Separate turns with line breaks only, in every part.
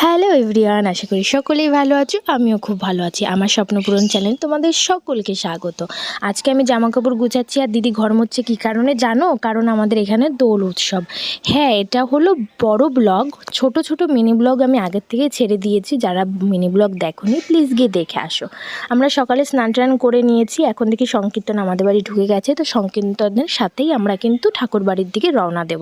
Hello everyone, আশা করি সকলেই ভালো আছো। আমিও খুব ভালো আছি। আমার স্বপ্নপূরণ চ্যানেল তোমাদের সকলকে স্বাগত। আজকে আমি জামা কাপড় গুছাচ্ছি আর দিদি ঘর মুছছে। কী কারণে জানো? কারণ আমাদের এখানে দোল উৎসব। হ্যাঁ, এটা হলো বড় ব্লগ। ছোট ছোট মিনি ব্লগ আমি আগের থেকে ছেড়ে দিয়েছি। যারা মিনি ব্লগ দেখোনি প্লিজ গিয়ে দেখে আসো। আমরা সকালে স্নান টান করে নিয়েছি। এখন দেখি সংকীর্তন আমাদের বাড়ি ঢুকে গেছে। তো সংকীর্তনের সাথেই আমরা কিন্তু ঠাকুর বাড়ির দিকে রওনা দেব।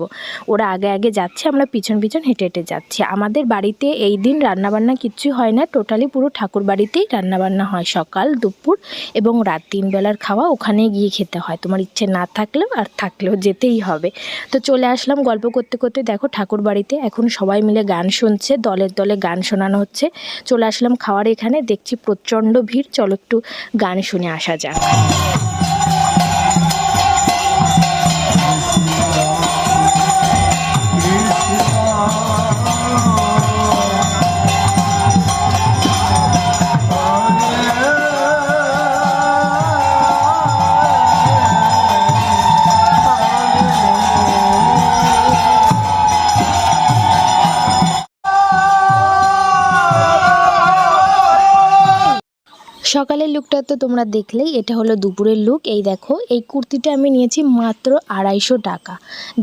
ওরা আগে আগে যাচ্ছে, আমরা পিছন পিছন হেঁটে হেঁটে যাচ্ছি। আমাদের বাড়িতে এই দিন রান্নাবান্না কিচ্ছুই হয় না। টোটালি পুরো ঠাকুর বাড়িতেই রান্নাবান্না হয়। সকাল, দুপুর এবং রাত 3 বেলার খাওয়া ওখানেই গিয়ে খেতে হয়। তোমার ইচ্ছে না থাকলেও আর থাকলেও যেতেই হবে। তো চলে আসলাম গল্প করতে করতে। দেখো ঠাকুর বাড়িতে এখন সবাই মিলে গান শুনছে, দলে দলে গান শোনানো হচ্ছে। চলে আসলাম খাওয়ার এখানে, দেখছি প্রচণ্ড ভিড়। চলো একটু গান শুনে আসা যাক। সকালের লুকটা তো তোমরা দেখলেই। এটা হলো দুপুরের লুক। এই দেখো, এই কুর্তিটা আমি নিয়েছি মাত্র 250 টাকা,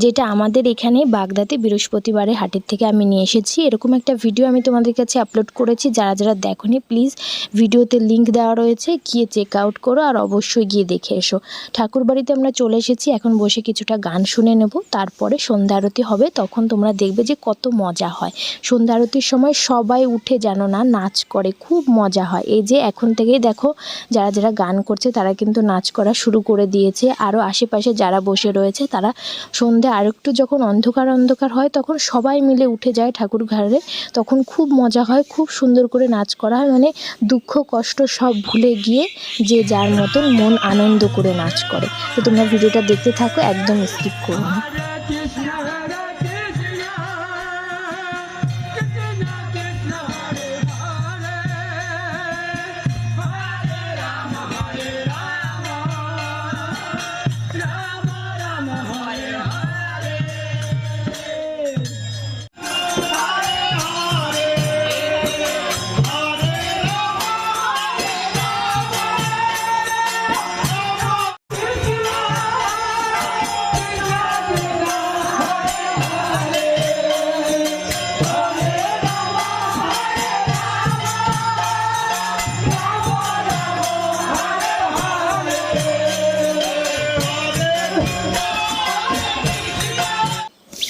যেটা আমাদের এখানে বাগদাতে বৃহস্পতিবারে হাটের থেকে আমি নিয়ে এসেছি। এরকম একটা ভিডিও আমি তোমাদের কাছে আপলোড করেছি। যারা যারা দেখোনি প্লিজ ভিডিওতে লিংক দেওয়া রয়েছে, গিয়ে চেক আউট করো আর অবশ্যই গিয়ে দেখে এসো। ঠাকুর বাড়িতে আমরা চলে এসেছি। এখন বসে কিছুটা গান শুনে নেব, তারপরে সন্ধ্যা আরতি হবে। তখন তোমরা দেখবে যে কত মজা হয়। সন্ধ্যা আরতির সময় সবাই উঠে যেন না নাচ করে, খুব মজা হয়। এই যে এখন থেকেই দেখো যারা যারা গান করছে তারা কিন্তু নাচ করা শুরু করে দিয়েছে। আরও আশেপাশে যারা বসে রয়েছে তারা সন্ধে আরেকটু যখন অন্ধকার অন্ধকার হয় তখন সবাই মিলে উঠে যায় ঠাকুর ঘরে। তখন খুব মজা হয়, খুব সুন্দর করে নাচ করা হয়। মানে দুঃখ কষ্ট সব ভুলে গিয়ে যে যার মতন মন আনন্দ করে নাচ করে। তো তোমরা ভিডিওটা দেখতে থাকো, একদম স্কিপ করো না।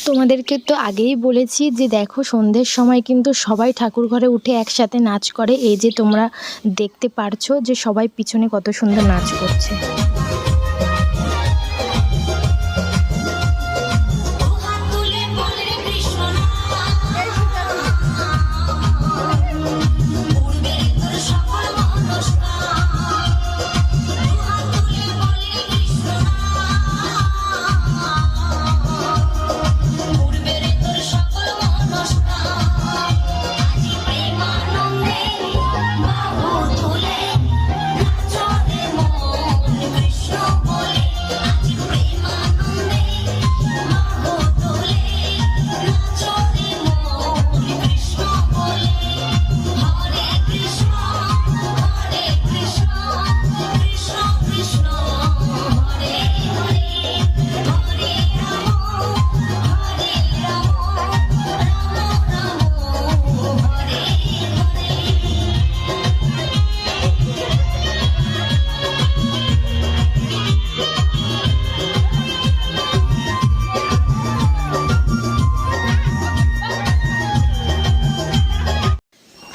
তোমাদেরকে তো আগেই বলেছি যে দেখো সন্ধ্যের সময় কিন্তু সবাই ঠাকুর ঘরে উঠে একসাথে নাচ করে। এই যে তোমরা দেখতে পারছো যে সবাই পিছনে কত সুন্দর নাচ করছে।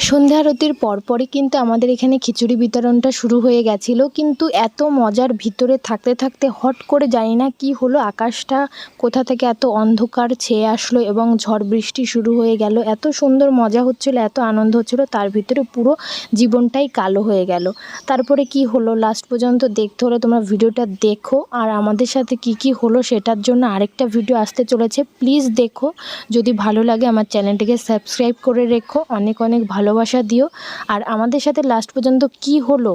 সন্ধ্যা আরতির পরপরই কিন্তু আমাদের এখানে খিচুড়ি বিতরণটা শুরু হয়ে গেছিলো। কিন্তু এত মজার ভিতরে থাকতে থাকতে হট করে জানি না কি হলো, আকাশটা কোথা থেকে এত অন্ধকার ছেয়ে আসলো এবং ঝড় বৃষ্টি শুরু হয়ে গেল। এত সুন্দর মজা হচ্ছিলো, এত আনন্দ হচ্ছিলো, তার ভিতরে পুরো জীবনটাই কালো হয়ে গেল। তারপরে কি হলো লাস্ট পর্যন্ত দেখতে হলে তোমরা ভিডিওটা দেখো। আর আমাদের সাথে কি কি হলো সেটার জন্য আরেকটা ভিডিও আসতে চলেছে, প্লিজ দেখো। যদি ভালো লাগে আমার চ্যানেলটিকে সাবস্ক্রাইব করে রেখো, অনেক অনেক ভালোবাসা দিও। আর আমাদের সাথে লাস্ট পর্যন্ত কি হলো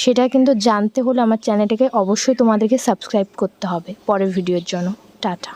সেটা কিন্তু জানতে হলে আমার চ্যানেলটাকে অবশ্যই তোমাদেরকে সাবস্ক্রাইব করতে হবে পরের ভিডিওর জন্য। টাটা।